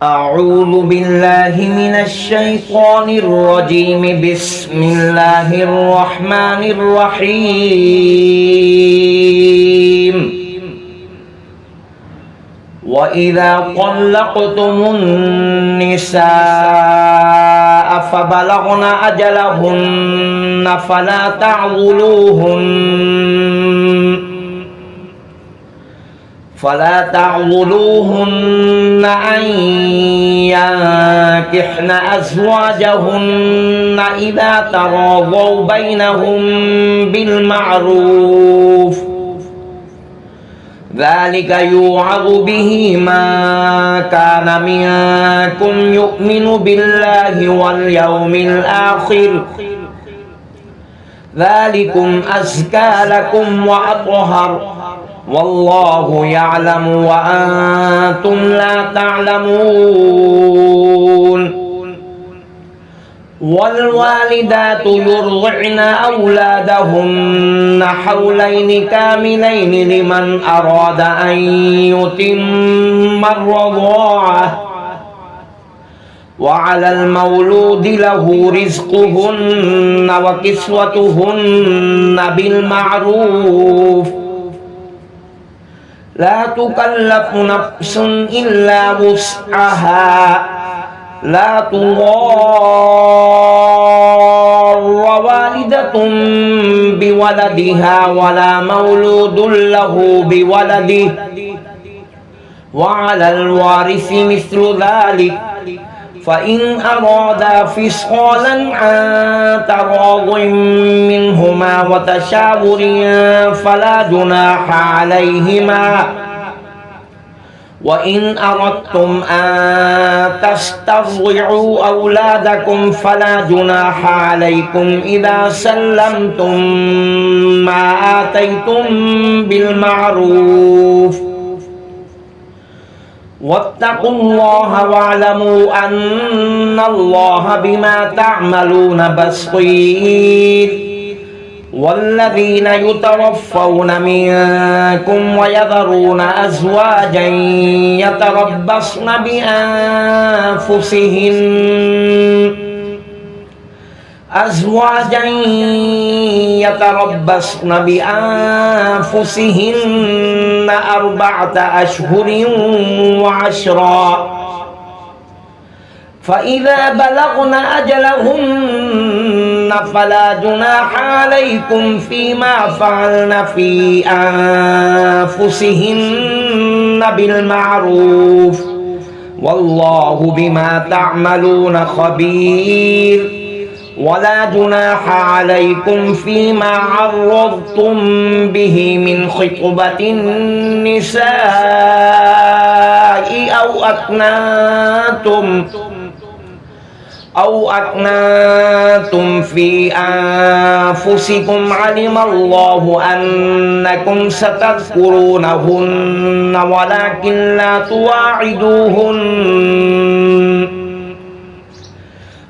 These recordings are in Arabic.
أعوذ بالله من الشيطان الرجيم. بسم الله الرحمن الرحيم. وإذا طلقتم النساء فبلغن أجلهن فلا تعضلوهن أن ينكحن أزواجهن إذا تراضوا بينهم بالمعروف، ذلك يوعظ به من كان منكم يؤمن بالله واليوم الآخر، ذلكم أزكى لكم وأطهر، والله يعلم وأنتم لا تعلمون. والوالدات يرضعن أولادهن حولين كاملين لمن أراد أن يتم الرضاعة، وعلى المولود له رزقهن وكسوتهن بالمعروف، لا تكلف نفس إلا وسعها، لا تضار والدة بولدها ولا مولود له بولده، وعلى الوارث مثل ذلك، فإن أرادا فصالا عن تراض منهما وتشاور فلا جناح عليهما، وإن أردتم أن تسترضعوا أولادكم فلا جناح عليكم إذا سلمتم ما آتيتم بالمعروف، واتقوا الله واعلموا أن الله بما تعملون بصير. والذين يتوفون منكم ويذرون أزواجا يتربصن بأنفسهن 4 أشهر وعشرا، فإذا بلغن أجلهن فلا جناح عليكم فيما فعلن في أنفسهن بالمعروف، والله بما تعملون خبير. ولا جناح عليكم فيما عرضتم به من خطبة النساء أو أكننتم في أنفسكم، علم الله أنكم ستذكرونهن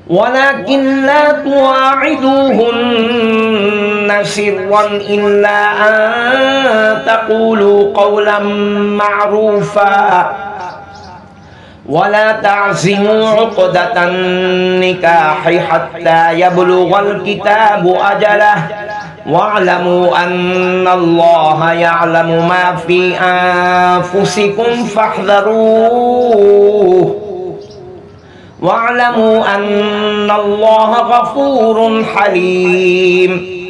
ولكن لا تواعدوهن سرا إلا أن تقولوا قولا معروفا، ولا تعزموا عقدة النكاح حتى يبلغ الكتاب أجله، واعلموا أن الله يعلم ما في أنفسكم فاحذروه، واعلموا أن الله غفور حليم.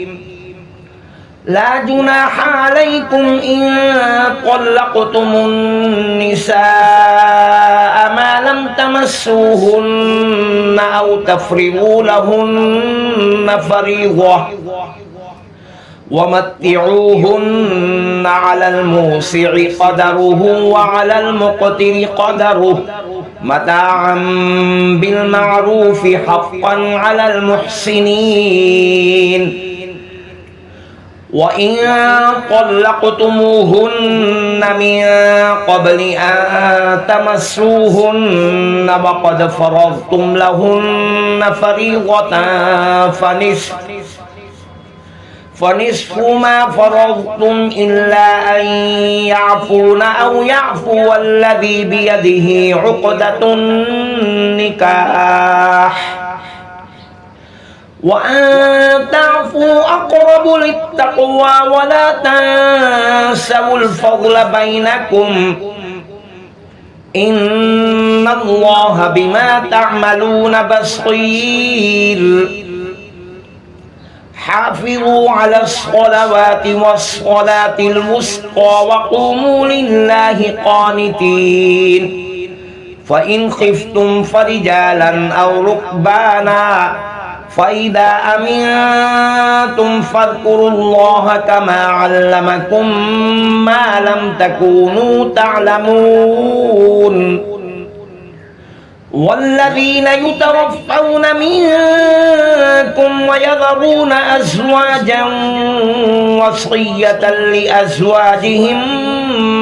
لا جناح عليكم إن طلقتم النساء ما لم تمسوهن أو تفرضوا لهن فريضة، ومتعوهن على الموسع قدره وعلى المقتر قدره متاعا بالمعروف حقا على المحسنين. وإن طلقتموهن من قبل أن تمسوهن وقد فرضتم لهن فريضة فنصف ما فرضتم إلا أن يعفون أو يعفو الذي بيده عقدة النكاح وأن تعفوا أقرب للتقوى ولا تنسوا الفضل بينكم إن الله بما تعملون بصير حافظوا على الصلوات والصلاة الوسطى وقوموا لله قانتين فإن خفتم فرجالا أو ركبانا فإذا أمنتم فاذكروا الله كما علمكم ما لم تكونوا تعلمون والذين يتوفون منكم ويذرون أزواجا وصية لأزواجهم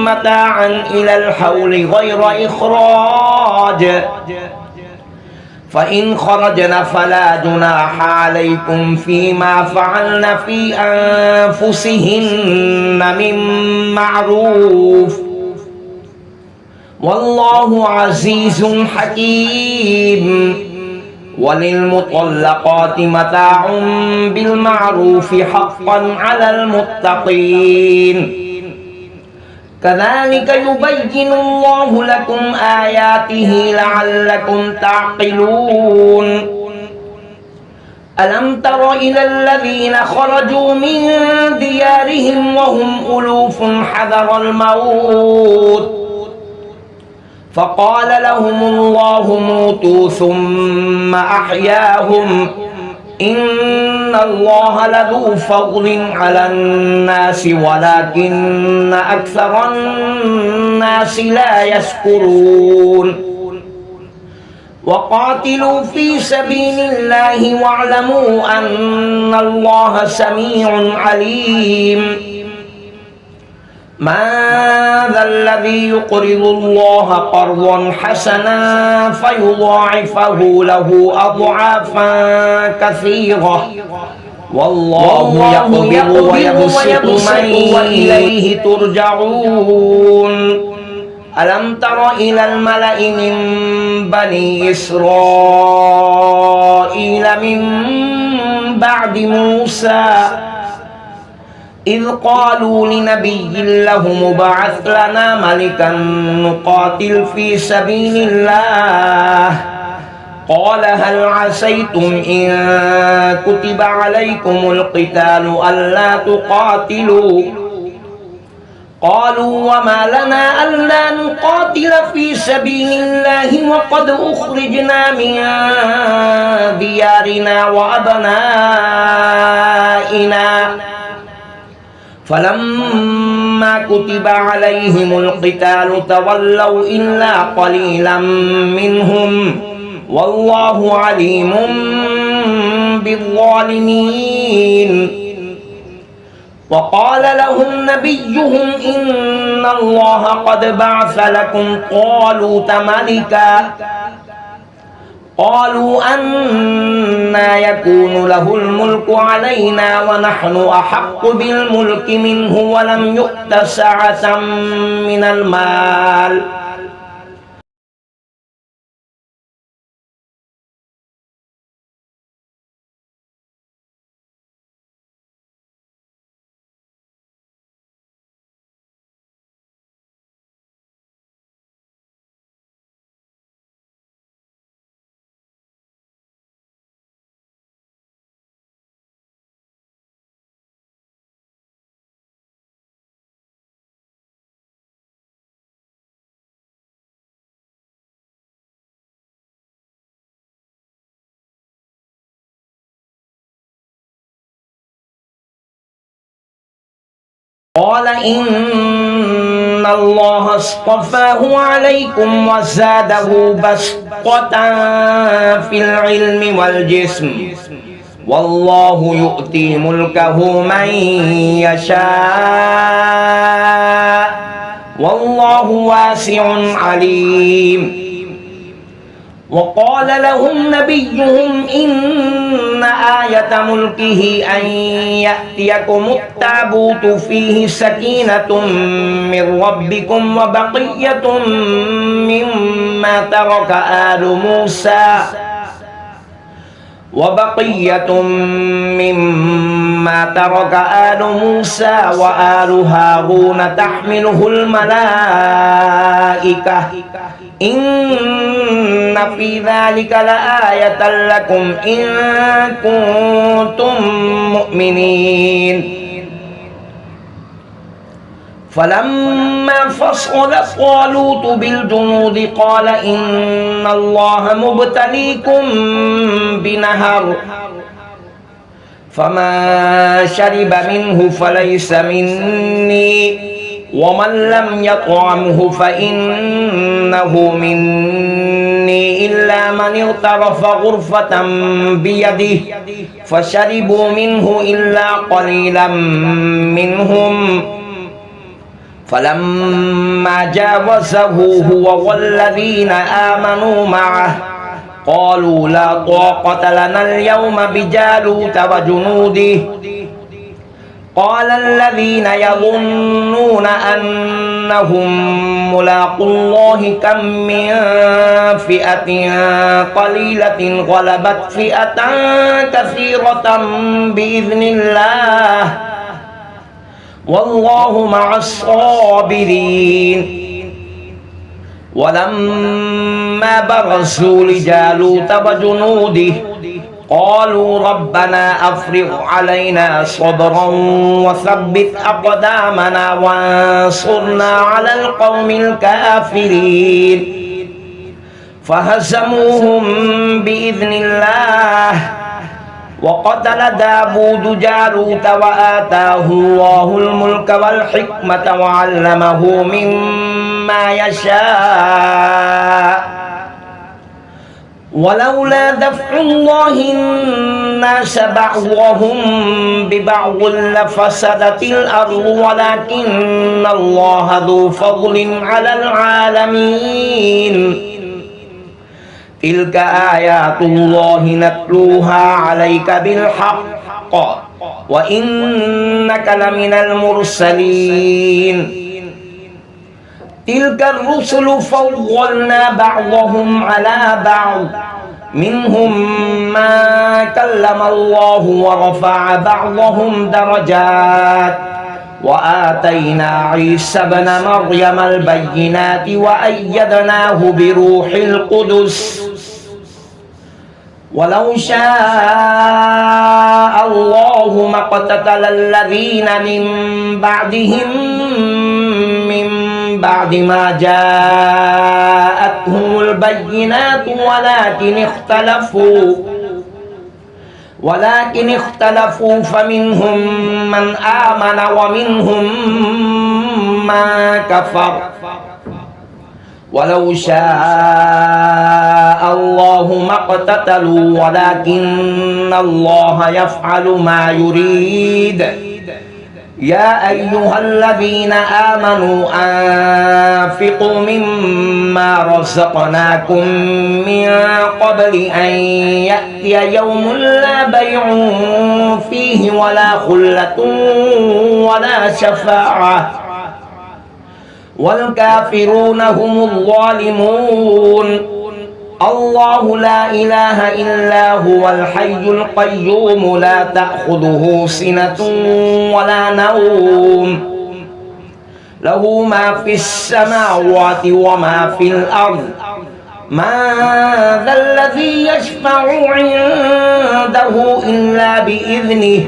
متاعا إلى الحول غير إخراج فإن خرجن فلا جناح عليكم فيما فعلن في أنفسهن من معروف والله عزيز حكيم وللمطلقات متاع بالمعروف حقا على المتقين كذلك يبين الله لكم آياته لعلكم تعقلون ألم تر إلى الذين خرجوا من ديارهم وهم ألوف حذر الموت فقال لهم الله موتوا ثم أحياهم إن الله لذو فضل على الناس ولكن أكثر الناس لا يشكرون وقاتلوا في سبيل الله واعلموا أن الله سميع عليم ما ذا الذي يقرض الله قرضا حسنا فيضاعفه له أضعافا كثيرة والله يقبض ويبسط من وإليه ترجعون ألم تر إلى الملأ من بني إسرائيل من بعد موسى إذ قالوا لنبي له مبعث لنا ملكا نقاتل في سبيل الله قال هل عسيتم إن كتب عليكم القتال ألا تقاتلوا قالوا وما لنا ألا نقاتل في سبيل الله وقد أخرجنا من ديارنا وأبنائنا فلما كتب عليهم القتال تولوا إلا قليلا منهم والله عليم بالظالمين وقال لهم نبيهم إن الله قد بعث لكم طالوت ملكا قالوا أنى يكون له الملك علينا ونحن أحق بالملك منه ولم يؤت سعة من المال قال إن الله اصطفاه عليكم وزاده بسطة في العلم والجسم والله يؤتي ملكه من يشاء والله واسع عليم وقال لهم نبيهم إن آية ملكه أن يأتيكم التابوت فيه سكينة من ربكم وبقية مما ترك آل موسى وآل هارون تحمله الملائكة إن في ذلك لآية لكم إن كنتم مؤمنين فلما فصل طالوت بالجنود قال إن الله مبتليكم بنهر فمن شرب منه فليس مني ومن لم يطعمه فإنه مني إلا من اغترف غرفة بيده فشربوا منه إلا قليلا منهم فلما جاوزه هو والذين آمنوا معه قالوا لا طاقة لنا اليوم بجالوت وجنوده قال الذين يظنون أنهم ملاقو الله كم من فئة قليلة غلبت فئة كثيرة بإذن الله والله مع الصابرين ولما برزوا لجالوت وجنوده قالوا ربنا أفرغ علينا صبرا وثبت أقدامنا وانصرنا على القوم الكافرين فهزموهم بإذن الله وقتل داود جالوت وآتاه الله الملك والحكمة وعلمه مما يشاء ولولا دفع الله الناس بعضهم ببعض لفسدت الأرض ولكن الله ذو فضل على العالمين تلك آيات الله نتلوها عليك بالحق وإنك لمن المرسلين تلك الرسل فضلنا بعضهم على بعض منهم من كلم الله ورفع بعضهم درجات وآتينا عيسى ابن مريم البينات وأيدناه بروح القدس ولو شاء الله ما اقتتل الذين من بعدهم من بعد ما جاءتهم البينات ولكن اختلفوا فمنهم من آمن ومنهم من كفر ولو شاء الله ما اقتتلوا ولكن الله يفعل ما يريد يا أيها الذين آمنوا أنفقوا مما رزقناكم من قبل أن يأتي يوم لا بيع فيه ولا خلة ولا شفاعة والكافرون هم الظالمون الله لا إله إلا هو الحي القيوم لا تأخذه سنة ولا نوم له ما في السماوات وما في الأرض ما ذا الذي يشفع عنده إلا بإذنه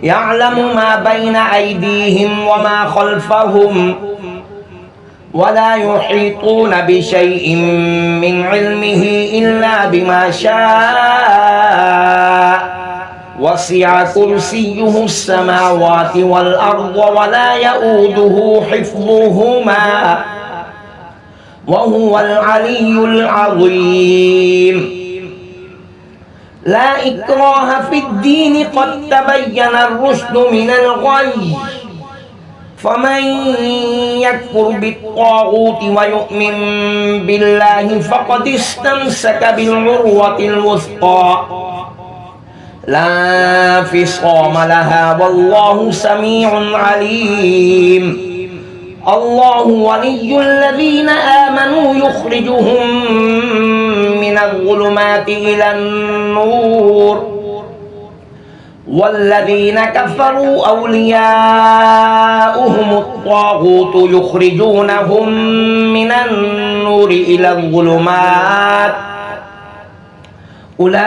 يعلم ما بين أيديهم وما خلفهم ولا يحيطون بشيء من علمه إلا بما شاء وسع كرسيه السماوات والأرض ولا يؤوده حفظهما وهو العلي العظيم لا إكراه في الدين قد تبين الرشد من الغي فمن يكفر بالطاغوت ويؤمن بالله فقد استمسك بالعروة الوثقى لا انفصام لها والله سميع عليم الله ولي الذين آمنوا يخرجهم من الظلمات إلى النور والذين كفروا أولياؤهم الطاغوت يخرجونهم من النور إلى الظلمات أولئك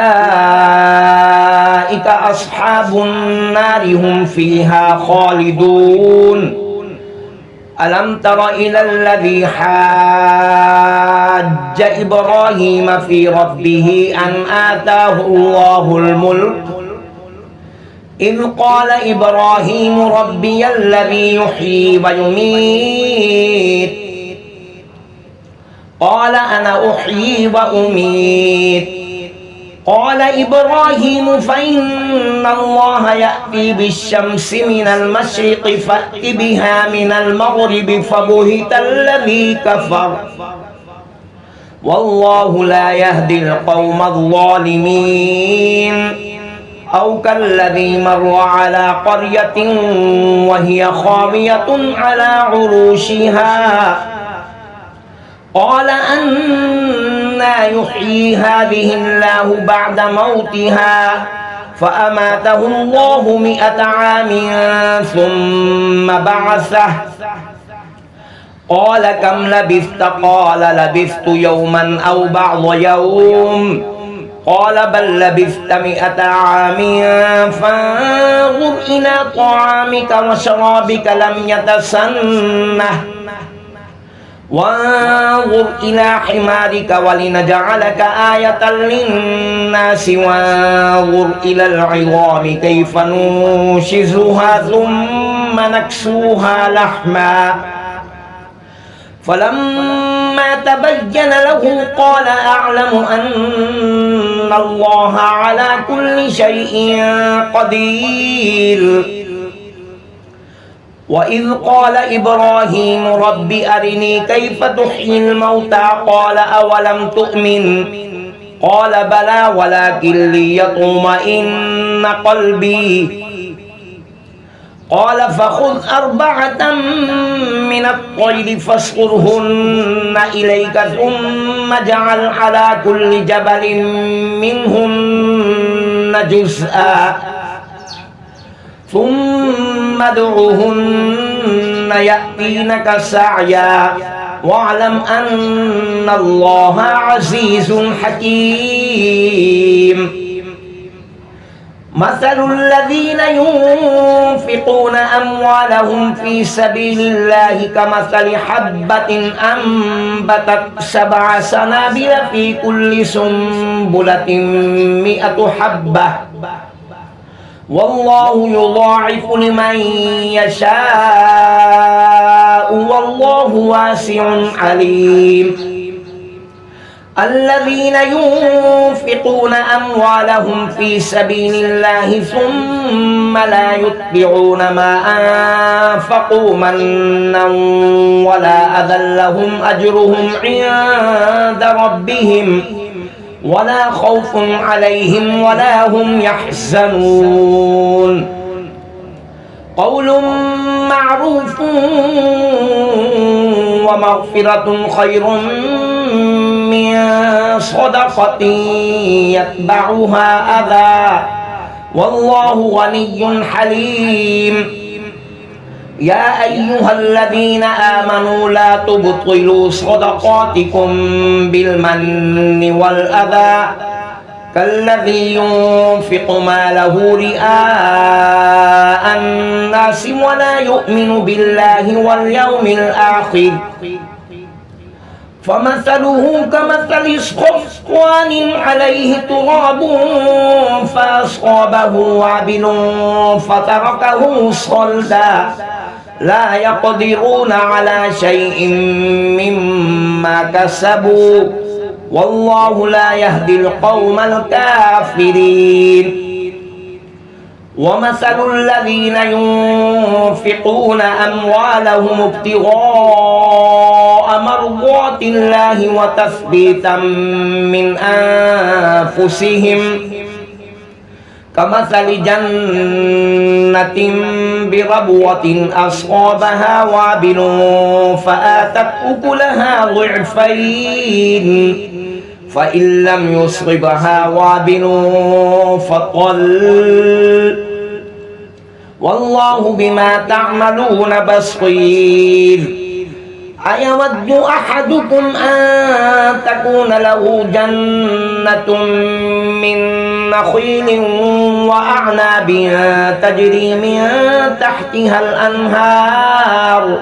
أصحاب النار هم فيها خالدون ألم تر إلى الذي حاج إبراهيم في ربه أن آتاه الله الملك إذ قال إبراهيم ربي الذي يحيي ويميت قال أنا أحيي وأميت قال إبراهيم فإن الله يأتي بالشمس من المشرق فأت بها من المغرب فبهت الذي كفر والله لا يهدي القوم الظالمين أو كالذي مر على قرية وهي خاوية على عروشها قال أنى يحيي هذه الله بعد موتها فأماته الله 100 عام ثم بعثه قال كم لبثت قال لبثت يوما أو بعض يوم قال بل لبثت 100 عام فانظر إلى طعامك وشرابك لم يتسنه وانظر إلى حمارك ولنجعلك آية للناس وانظر إلى العظام كيف ننشزها ثم نكسوها لحما فلما تبين له قال أعلم أن الله على كل شيء قدير وإذ قال إبراهيم رب أرني كيف تحيي الموتى قال أولم تؤمن قال بلى ولكن ليطمئن قلبي قال فخذ 4 من الطير فاصغرهن إليك ثم اجعل على كل جبل منهن جزءا ثم ادعهن يأتينك سعيا واعلم أن الله عزيز حكيم مثل الذين ينفقون أموالهم في سبيل الله كمثل حبة أنبتت 7 سنابل في كل سنبلة 100 حبة والله يضاعف لمن يشاء والله واسع عليم الذين ينفقون أموالهم في سبيل الله ثم لا يتبعون ما أنفقوا منا ولا أذى لهم أجرهم عند ربهم ولا خوف عليهم ولا هم يحزنون قول معروف ومغفرة خير من صدقة يتبعها أذى والله غني حليم يا أيها الذين آمنوا لا تبطلوا صدقاتكم بالمن والأذى كالذي ينفق ماله رئاء الناس ولا يؤمن بالله واليوم الآخر فمثله كمثل صفوان عليه تراب فأصابه وابل فتركه صلدا لا يقدرون على شيء مما كسبوا والله لا يهدي القوم الكافرين ومثل الذين ينفقون أموالهم ابتغاء مرضات الله وتثبيتا من أنفسهم كمثل جنة بربوة أصابها وابل فآتت أكلها ضعفين فإن لم يصبها وابل فطل والله بما تعملون بصير أيود أحدكم أن تكون له جنة من نخيل وأعناب تجري من تحتها الأنهار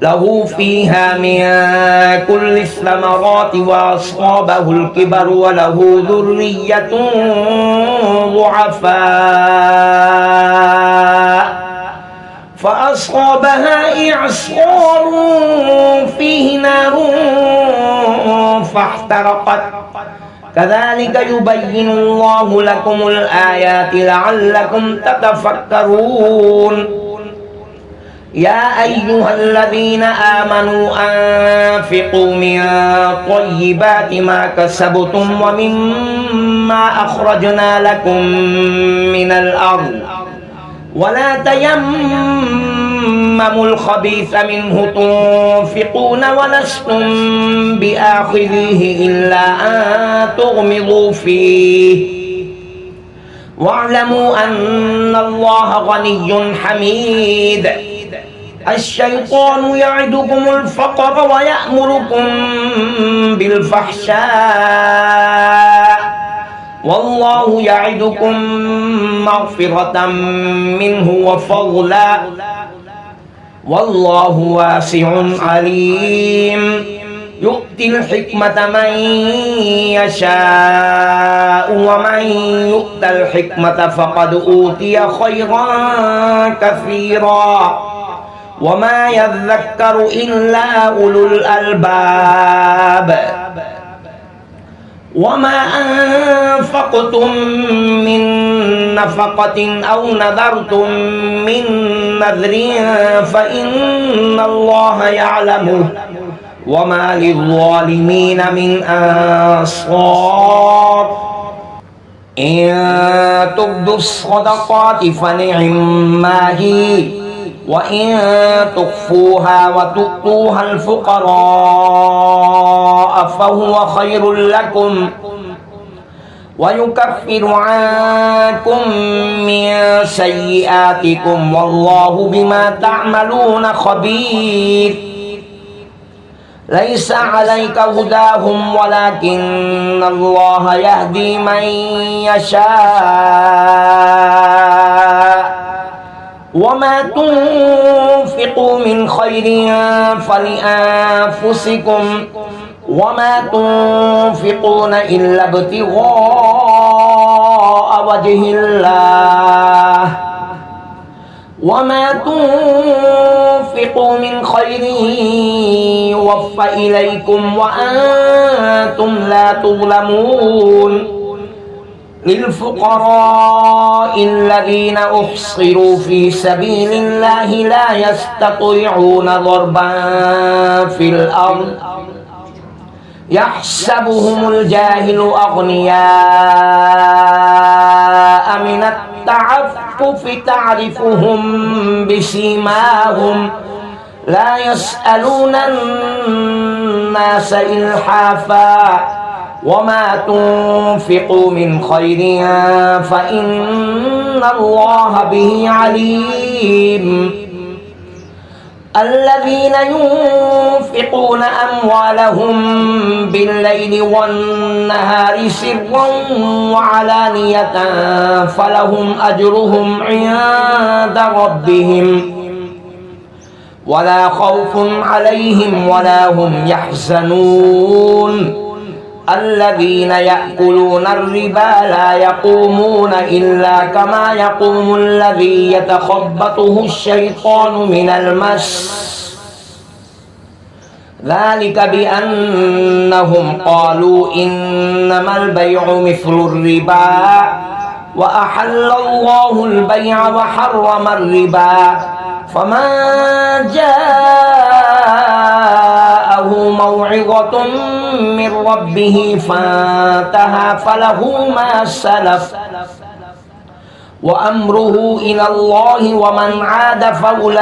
له فيها من كل الثمرات وأصابه الكبر وله ذرية ضعفاء فأصابها إعصار فيه نار فاحترقت كذلك يبين الله لكم الآيات لعلكم تتفكرون يا أيها الذين آمنوا أنفقوا من طيبات ما كسبتم ومما أخرجنا لكم من الأرض ولا تيمموا الخبيث منه تنفقون ولستم بآخذيه إلا أن تغمضوا فيه واعلموا أن الله غني حميد الشيطان يعدكم الفقر ويأمركم بالفحشاء والله يعدكم مغفرة منه وفضلا والله واسع عليم يؤتي الحكمة من يشاء ومن يؤت الحكمة فقد أوتي خيرا كثيرا وما يذكر إلا أولو الألباب وما أنفقتم من نفقة أو نذرتم من نذر فإن الله يعلمه وما للظالمين من أنصار إن تبدوا الصدقات فنعما هي وإن تخفوها وتؤتوها الفقراء فهو خير لكم ويكفر عنكم من سيئاتكم والله بما تعملون خبير ليس عليك هداهم ولكن الله يهدي من يشاء وما تنفقوا من خير فلأنفسكم وما تنفقون إلا ابتغاء وجه الله وما تنفقوا من خير يوفى إليكم وأنتم لا تظلمون للفقراء الذين أحصروا في سبيل الله لا يستطيعون ضربا في الأرض يحسبهم الجاهل أغنياء من التعفف تعرفهم بسيماهم لا يسألون الناس إلحافا وما تنفقوا من خير فإن الله به عليم الذين ينفقون أموالهم بالليل والنهار سرا وعلانية فلهم أجرهم عند ربهم ولا خوف عليهم ولا هم يحزنون الذين يأكلون الربا لا يقومون إلا كما يقوم الذي يتخبطه الشيطان من المس ذلك بأنهم قالوا إنما البيع مثل الربا وأحل الله البيع وحرم الربا فمن جاءه موعظة من ربه فانتهى فله ما سلف وأمره إلى الله ومن عاد فأولئك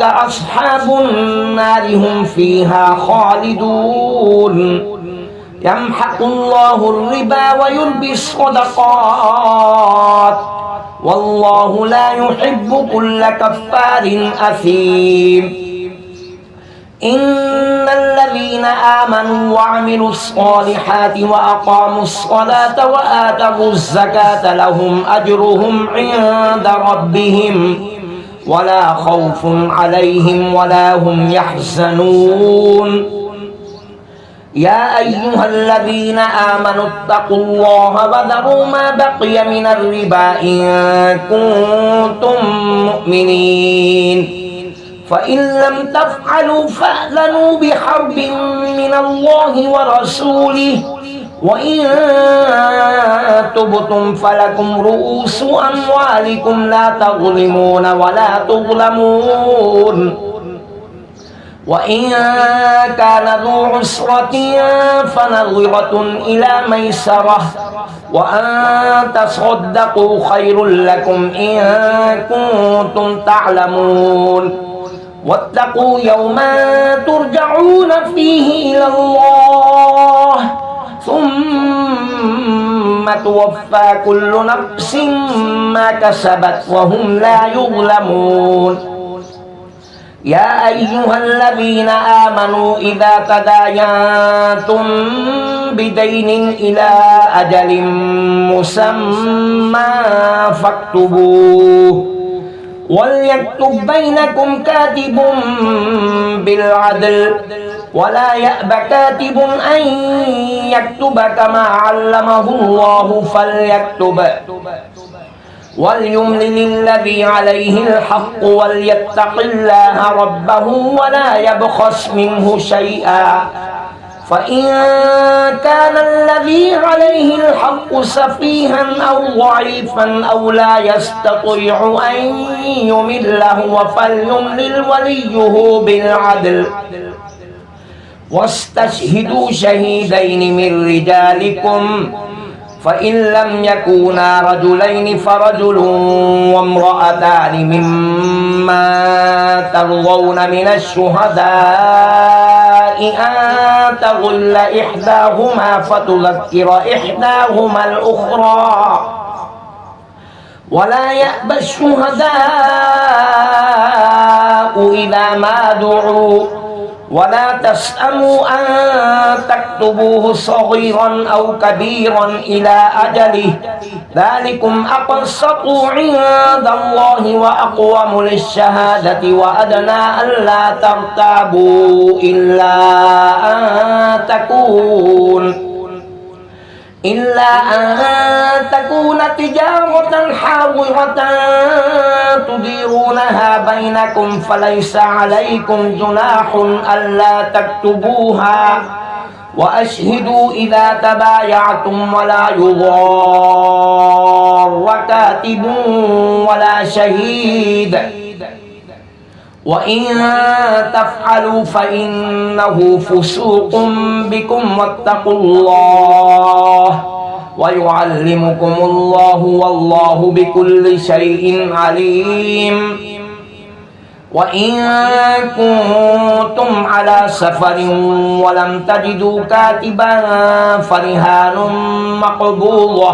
أصحاب النار هم فيها خالدون يمحق الله الربا ويربي الصدقات والله لا يحب كل كفار أثيم إن الذين آمنوا وعملوا الصالحات وأقاموا الصلاة وآتوا الزكاة لهم أجرهم عند ربهم ولا خوف عليهم ولا هم يحزنون يا أيها الذين آمنوا اتقوا الله وذروا ما بقي من الربا إن كنتم مؤمنين فإن لم تفعلوا فأذنوا بحرب من الله ورسوله وإن تبتم فلكم رؤوس أموالكم لا تظلمون ولا تظلمون وإن كان ذو عسرة فنظرة إلى ميسرة وأن تصدقوا خير لكم إن كنتم تعلمون واتقوا يوما ترجعون فيه إلى الله ثم توفى كل نفس ما كسبت وهم لا يظلمون يا أيها الذين آمنوا إذا تداينتم بدين إلى أجل مسمى فاكتبوه وليكتب بينكم كاتب بالعدل ولا يأب كاتب أن يكتب كما علمه الله فليكتب وليملل الذي عليه الحق وليتق الله ربه ولا يبخس منه شيئا فإن كان الذي عليه الحق سفيها أو ضعيفا أو لا يستطيع أن يمل هو فليملل وليه بالعدل واستشهدوا شهيدين من رجالكم فإن لم يكونا رجلين فرجل وامرأتان ممن ترضون من الشهداء أن تضل إحداهما فتذكر إحداهما الأخرى ولا يأبى الشهداء إذا ما دعوا ولا تسأموا أن تكتبوه صغيرا أو كبيرا إلى أجله ذلكم أقسط عند الله وأقوم للشهادة وأدنى ألا ترتابوا إلا أن تكون تجارة حاضرة تديرونها بينكم فليس عليكم جناح ألا تكتبوها وأشهدوا إذا تبايعتم ولا يضار كاتب ولا شهيد وإن تفعلوا فإنه فسوق بكم واتقوا الله ويعلمكم الله والله بكل شيء عليم وإن كنتم على سفر ولم تجدوا كاتبا فرهان مقبوضة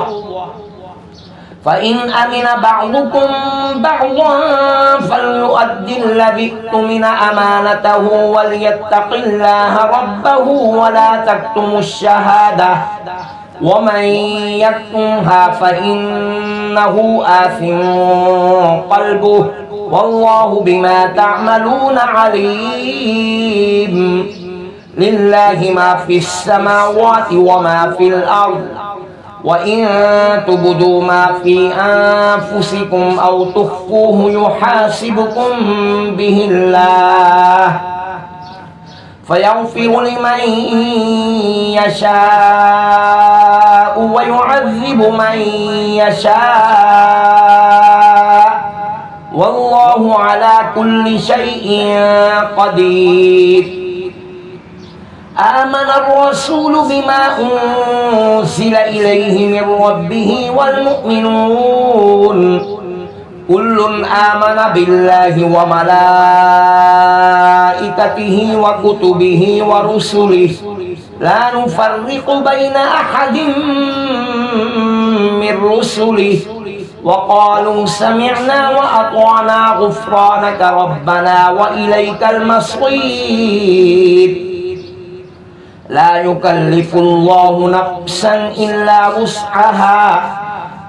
فإن أمن بعضكم بعضا فليؤدي الذي اؤتمن أمانته وليتق الله ربه ولا تكتموا الشهادة ومن يكتمها فإنه آثم قلبه والله بما تعملون عليم لله ما في السماوات وما في الأرض وإن تبدوا ما في أنفسكم أو تخفوه يحاسبكم به الله فيغفر لمن يشاء يشاء ويعذب من يشاء والله على كل شيء قدير آمن الرسول بما أنزل إليه من ربه والمؤمنون كل آمن بالله وملائكته وكتبه ورسله لا نفرق بين أحد من رسله وقالوا سمعنا وأطعنا غفرانك ربنا وإليك المصير لا يكلف الله نفسا إلا وسعها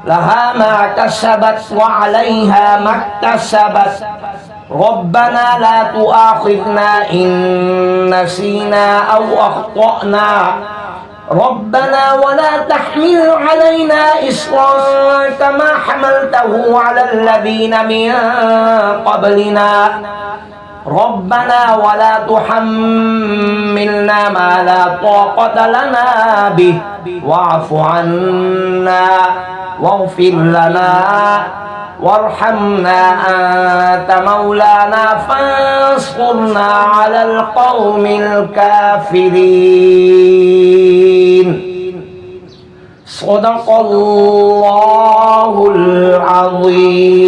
لها ما كسبت وعليها ما اكتسبت ربنا لا تؤاخذنا إن نسينا أو أخطأنا ربنا ولا تحمل علينا إصرا كما حملته على الذين من قبلنا ربنا ولا تحملنا ما لا طاقة لنا به واعف عنا واغفر لنا وارحمنا أنت مولانا فانصرنا على القوم الكافرين صدق الله العظيم